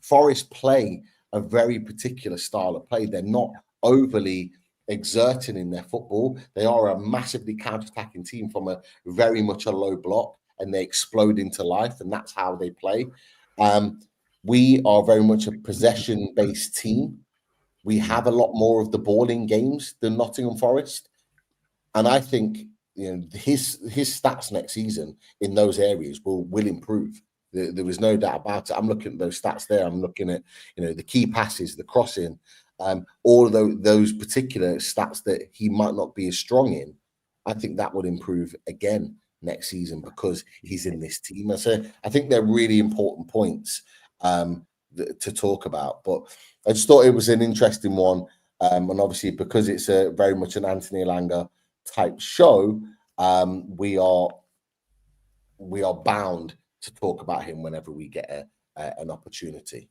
Forest play a very particular style of play. They're not overly exerting in their football. They are a massively counter-attacking team from a very much a low block, and they explode into life, and that's how they play. We are very much a possession-based team. We have a lot more of the ball in games than Nottingham Forest, and I think, you know, his stats next season in those areas will improve. There was no doubt about it. I'm looking at those stats there. I'm looking at, you know, the key passes, the crossing, all of those particular stats that he might not be as strong in. I think that would improve again next season because he's in this team. So I think they're really important points to talk about. But I just thought it was an interesting one. And obviously, because it's a very much an Anthony Elanga type show, we are bound to talk about him whenever we get an opportunity.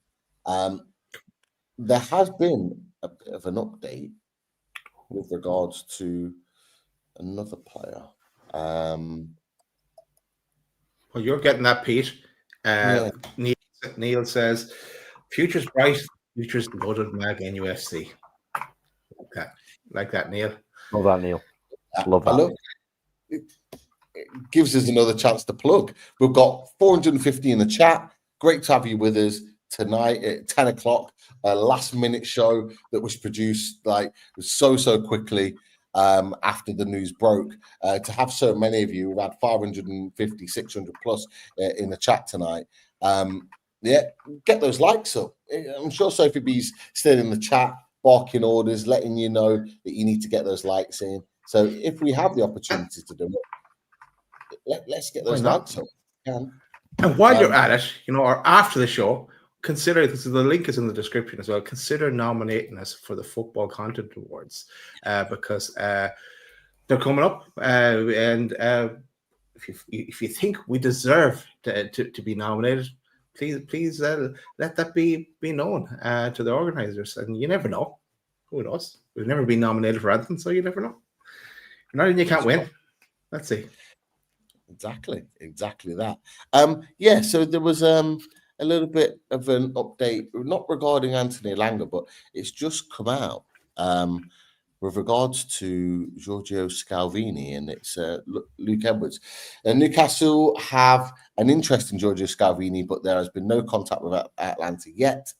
There has been a bit of an update with regards to another player. Well, you're getting that, Pete. Neil says, "Future's bright, future's Loaded Mag NUFC." Like that, Neil. Love that, Neil. Love that. It gives us another chance to plug. We've got 450 in the chat. Great to have you with us tonight at 10 o'clock. A last-minute show that was produced so quickly after the news broke. To have so many of you, we've had 550, 600 plus in the chat tonight. Get those likes up. I'm sure Sophie B's still in the chat, barking orders, letting you know that you need to get those likes in. So if we have the opportunity to do it, let's get those likes up. And while you're at it, or after the show, consider, because the link is in the description as well, consider nominating us for the Football Content Awards because they're coming up. And if you think we deserve to be nominated, please let that be known to the organisers. And you never know. Who knows? We've never been nominated for anything, so you never know. Not you can't win. Let's see. Exactly that. So there was a little bit of an update, not regarding Anthony Elanga, but it's just come out with regards to Giorgio Scalvini, and it's Luke Edwards. And Newcastle have an interest in Giorgio Scalvini, but there has been no contact with Atalanta yet.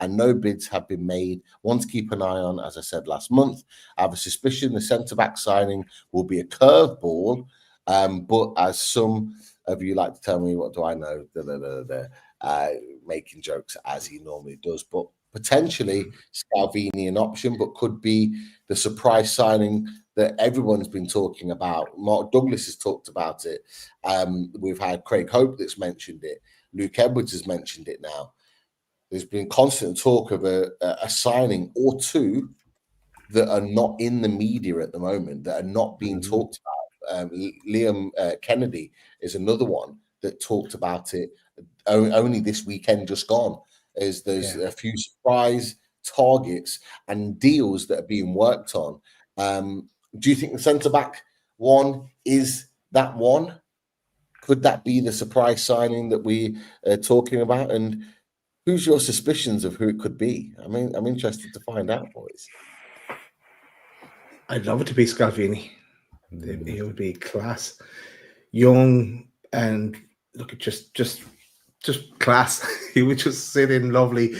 and no bids have been made. One to keep an eye on, as I said last month. I have a suspicion the centre-back signing will be a curveball, but as some of you like to tell me, what do I know? Making jokes as he normally does, but potentially Scalvini an option, but could be the surprise signing that everyone's been talking about. Mark Douglas has talked about it. We've had Craig Hope that's mentioned it. Luke Edwards has mentioned it now. There's been constant talk of a signing or two that are not in the media at the moment, that are not being talked about. Liam Kennedy is another one that talked about it only this weekend just gone. There's a few surprise targets and deals that are being worked on. Do you think the centre-back one is that one? Could that be the surprise signing that we are talking about? And who's your suspicions of who it could be? I mean, I'm interested to find out, boys. I'd love it to be Scalvini. It would be class, young, and look at just class. He would just sit in lovely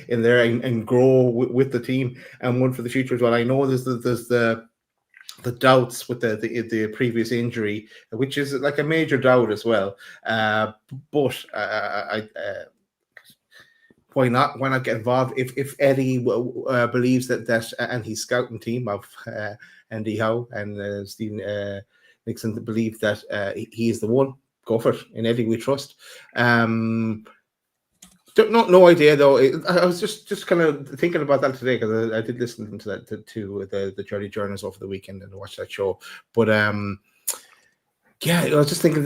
in there and grow with the team and one for the future as well. I know there's the doubts with the previous injury, which is like a major doubt as well. But why not? Why not get involved? If Eddie believes that and his scouting team of Andy Howe and Stephen Nixon believe that he is the one, go for it. In Eddie we trust. No idea though. I was just kind of thinking about that today because I did listen to that to the Dirty Journals over the weekend and watch that show. But yeah, I was just thinking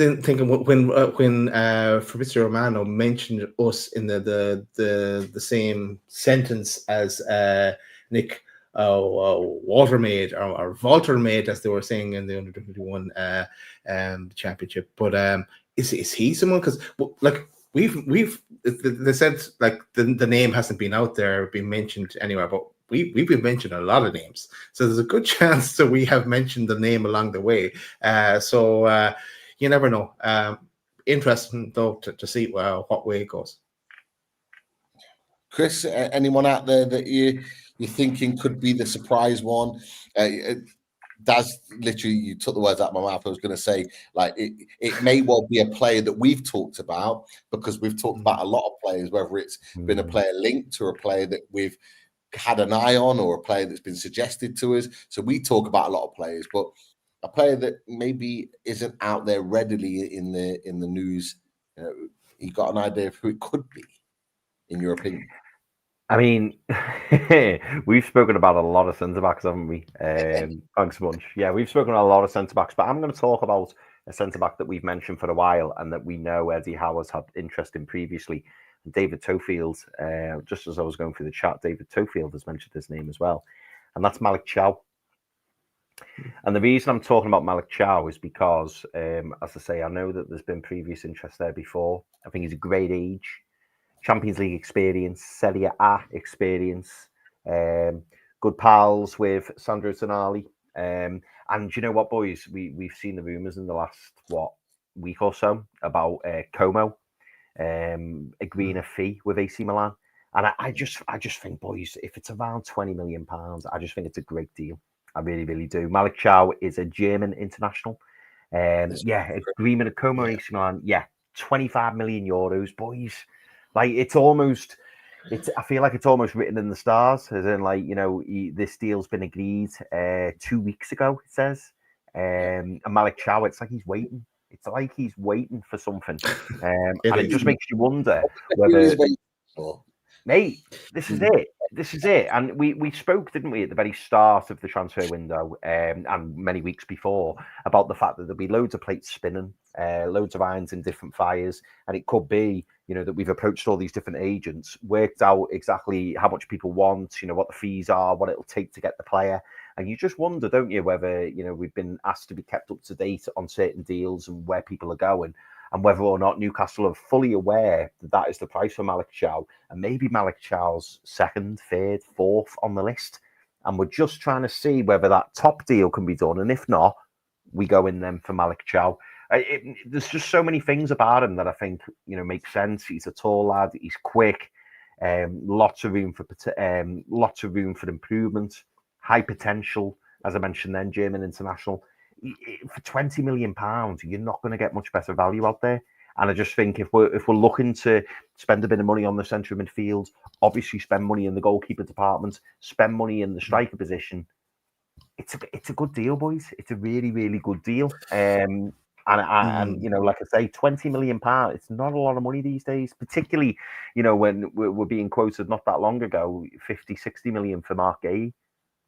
when Fabrizio Romano mentioned us in the same sentence as Nick Watermaid or Waltermaid, as they were saying in the under 21 championship. But is he someone? Because like. They said like the name hasn't been out there, been mentioned anywhere, but we've been mentioned a lot of names. So there's a good chance that we have mentioned the name along the way. So you never know. Interesting though to see what way it goes. Chris, anyone out there that you're thinking could be the surprise one? That's literally, you took the words out of my mouth. I was going to say, like, it may well be a player that we've talked about because we've talked about a lot of players, whether it's been a player linked or a player that we've had an eye on or a player that's been suggested to us. So we talk about a lot of players, but a player that maybe isn't out there readily in the news. You got an idea of who it could be, in your opinion? I mean, we've spoken about a lot of centre-backs, haven't we? Thanks a bunch. Yeah, we've spoken about a lot of centre-backs, but I'm going to talk about a centre-back that we've mentioned for a while and that we know Eddie Howe has had interest in previously. David Tofield, just as I was going through the chat, David Tofield has mentioned his name as well. And that's Malick Thiaw. And the reason I'm talking about Malick Thiaw is because, as I say, I know that there's been previous interest there before. I think he's a great age. Champions League experience, Serie A experience, good pals with Sandro Tonali. And you know what, boys? We've seen the rumours in the last, week or so about Como agreeing a fee with AC Milan. And I just think, boys, if it's around £20 million, I just think it's a great deal. I really, really do. Malick Thiaw is a German international. Agreement of Como AC Milan. Yeah, €25 million, boys. Like I feel like it's almost written in the stars, as in, like, this deal's been agreed 2 weeks ago, it says. And Malick Thiaw, it's like he's waiting. It's like he's waiting for something. And it just makes you wonder whether, mate, this is it. This is it. And we spoke, didn't we, at the very start of the transfer window and many weeks before about the fact that there'll be loads of plates spinning, loads of irons in different fires. And it could be, that we've approached all these different agents, worked out exactly how much people want, what the fees are, what it'll take to get the player. And you just wonder, don't you, whether, we've been asked to be kept up to date on certain deals and where people are going, and whether or not Newcastle are fully aware that that is the price for Malick Thiaw, and maybe Malick Thiaw's second, third, fourth on the list. And we're just trying to see whether that top deal can be done. And if not, we go in then for Malick Thiaw. There's just so many things about him that I think, make sense. He's a tall lad. He's quick. Lots of room for improvement. High potential, as I mentioned. Then German international. For £20 million, you're not going to get much better value out there. And I just think if we're looking to spend a bit of money on the centre of midfield, obviously spend money in the goalkeeper department, spend money in the striker position, it's a good deal, boys. It's a really, really good deal. And you know, like I say, £20 million, it's not a lot of money these days, particularly, you know, when we're being quoted not that long ago, 50, 60 million for Mark Gay.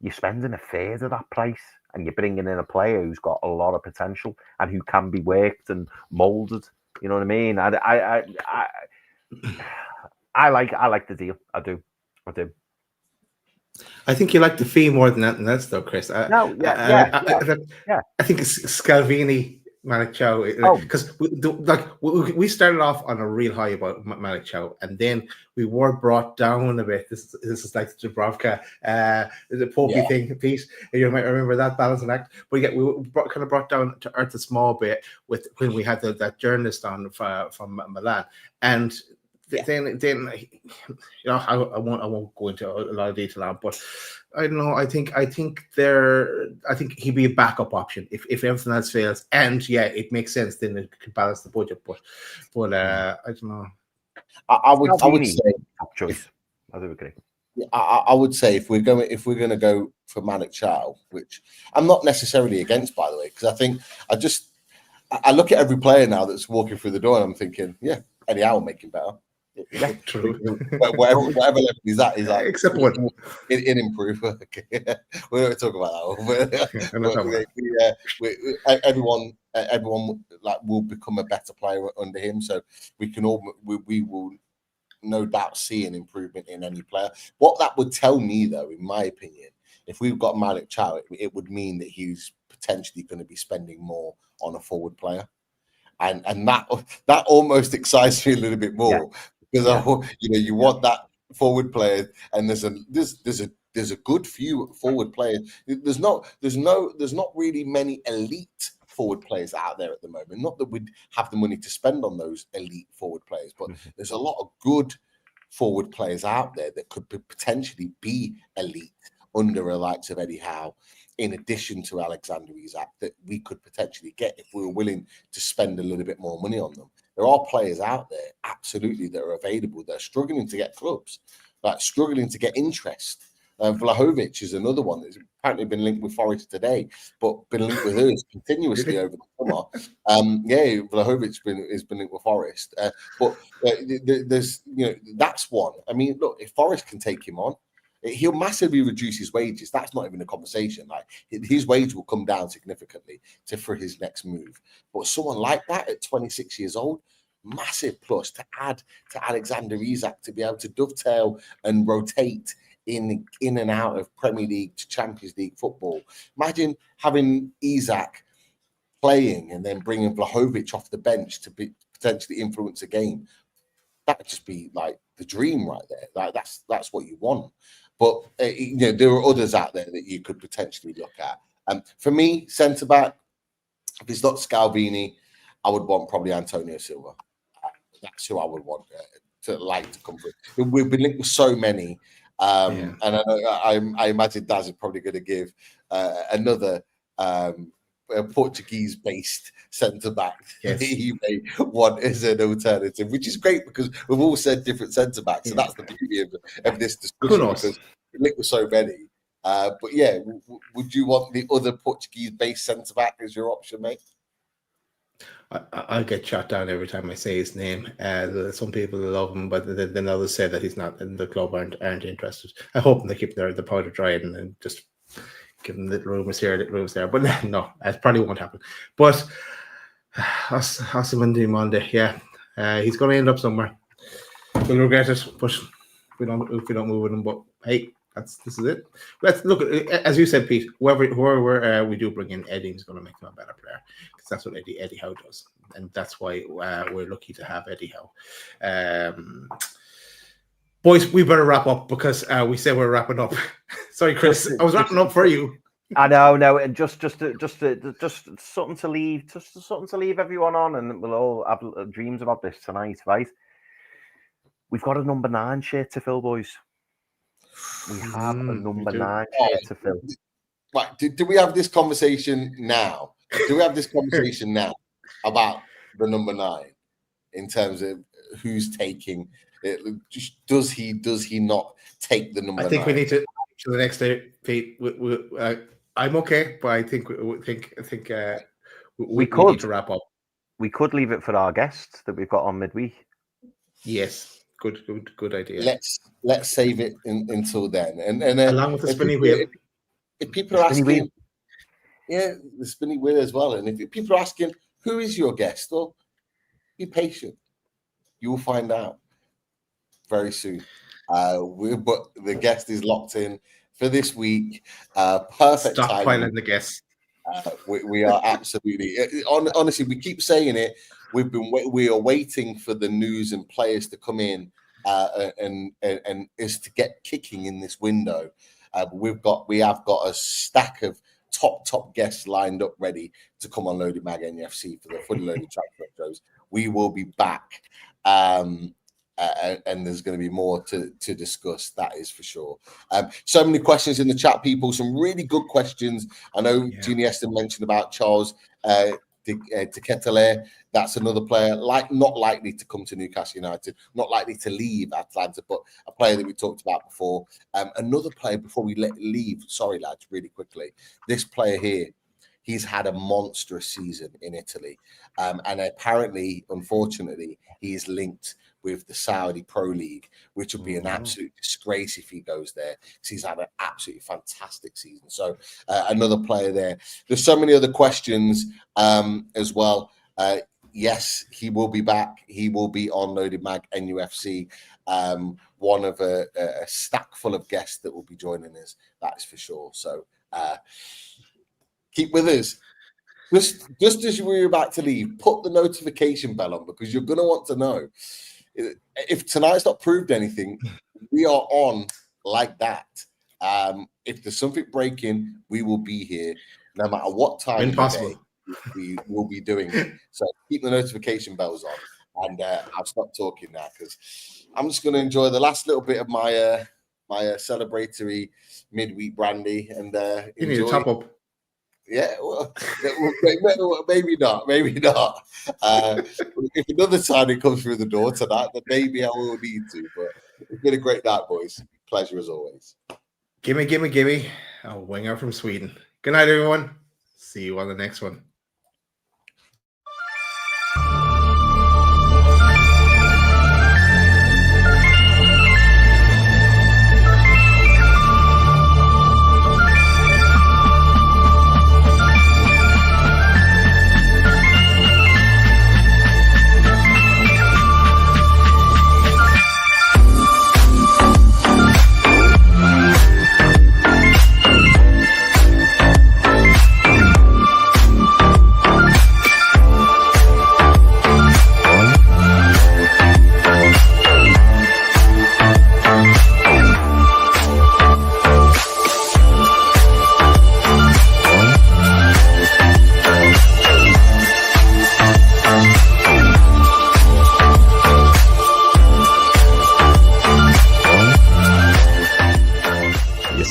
You're spending a third of that price, and you're bringing in a player who's got a lot of potential and who can be worked and moulded. You know what I mean? I like the deal. I do. I think you like the fee more than anything else, though, Chris. I think it's Scalvini, Malick Thiaw, because we started off on a real high about Malick Thiaw, and then we were brought down a bit. This is like the Dubravka, the Popey thing, Pete. You might remember that balancing act. But yeah, we were kind of brought down to earth a small bit with when we had that journalist on from Milan, and. Then you know, I won't go into a lot of detail on, but I don't know. I think he'd be a backup option if everything else fails. And yeah, it makes sense. Then it can balance the budget. But I don't know. I would say top choice. I do agree. I would say if we're going to go for Malick Thiaw, which I'm not necessarily against, by the way, because I think I look at every player now that's walking through the door and I'm thinking, yeah, Eddie Howe will make him better. Yeah, true. Whatever level he's at, except one in improve. Okay. We don't talk about that. Everyone like will become a better player under him. So we will no doubt see an improvement in any player. What that would tell me, though, in my opinion, if we've got Malick Thiaw, it would mean that he's potentially going to be spending more on a forward player, and that almost excites me a little bit more. Yeah. Because you want that forward player, and there's a good few forward players. There's not really many elite forward players out there at the moment. Not that we'd have the money to spend on those elite forward players, but there's a lot of good forward players out there that could potentially be elite under the likes of Eddie Howe, in addition to Alexander Isak, that we could potentially get if we were willing to spend a little bit more money on them. There are players out there, absolutely, that are available. They're struggling to get clubs, like struggling to get interest. Vlahovic is another one that's apparently been linked with Forest today, but been linked with us continuously over the summer. Vlahovic has been linked with Forest, but there's that's one. I mean, look, if Forest can take him on, he'll massively reduce his wages. That's not even a conversation. Like his wage will come down significantly for his next move. But someone like that at 26 years old, massive plus to add to Alexander Isak to be able to dovetail and rotate in and out of Premier League to Champions League football. Imagine having Isak playing and then bringing Vlahovic off the bench to potentially influence a game. That would just be like the dream right there. Like that's what you want. But there are others out there that you could potentially look at. For me, centre back, if it's not Scalvini, I would want probably Antonio Silva. That's who I would want to come through. We've been linked with so many, and I imagine Daz is probably going to give another a Portuguese-based centre-back. Yes. He may want as an alternative, which is great because we've all said different centre-backs, so that's the beauty of this discussion because we link with so many. But yeah, would you want the other Portuguese-based centre-back as your option, mate? I'll get shot down every time I say his name. Some people love him, but then others say that he's not, and the club aren't interested. I hope they keep the powder dry and just give them little rumors here, little rumors there. But no, that probably won't happen. But Monday, yeah, he's going to end up somewhere. We'll regret it, but if we don't move with him. But hey, this is it. Let's look. As you said, Pete, whoever we do bring in, Eddie is going to make him a better player because that's what Eddie Howe does, and that's why we're lucky to have Eddie Howe. Boys, we better wrap up because we said we're wrapping up. Sorry, Chris, I was wrapping up for you. I know, no, and just something to leave everyone on, and we'll all have dreams about this tonight, right? We've got a number 9 shirt to fill, boys. We have a number 9 shirt to fill. Right, do we have this conversation now? Do we have this conversation now about the number 9 in terms of who's taking it? Does he not take the number 9? I think we need to the next day, Pete. I'm okay, but I think we could need to wrap up. We could leave it for our guest that we've got on midweek. Yes, good idea. Let's save it until then, and along with the spinny wheel. If people are asking, the spinny wheel as well, and if people are asking, who is your guest? Well, be patient. You will find out very soon. But the guest is locked in for this week. Perfect Stop timing. piling the guests. We are absolutely honestly. We keep saying it. We are waiting for the news and players to come in, and is to get kicking in this window. We have got a stack of top guests lined up, ready to come on Loaded Mag NUFC for the fully loaded track shows. We will be back, and there's going to be more to discuss. That is for sure. So many questions in the chat, people. Some really good questions. I know Jeannie Eston mentioned about Charles Teketele. That's another player not likely to come to Newcastle United, not likely to leave Atalanta, but a player that we talked about before. Another player before we leave. Sorry, lads, really quickly. This player here, he's had a monstrous season in Italy, and apparently, unfortunately, he is linked with the Saudi Pro League, which would be an absolute disgrace if he goes there, because he's had an absolutely fantastic season. So another player there. There's so many other questions as well. Yes, he will be back. He will be on Loaded Mag NUFC. One of a stack full of guests that will be joining us. That is for sure. So keep with us. Just as we were about to leave, put the notification bell on, because you're going to want to know. If tonight's not proved anything, we are on like that. If there's something breaking, we will be here no matter what time of the day. We will be doing it. So keep the notification bells on. And I'll stop talking now, because I'm just going to enjoy the last little bit of my celebratory midweek brandy and you need to top up. Yeah, well, maybe not. If another signing comes through the door tonight, then maybe I will need to. But it's been a great night, boys. Pleasure as always. Gimme. A winger from Sweden. Good night, everyone. See you on the next one.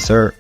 Sir.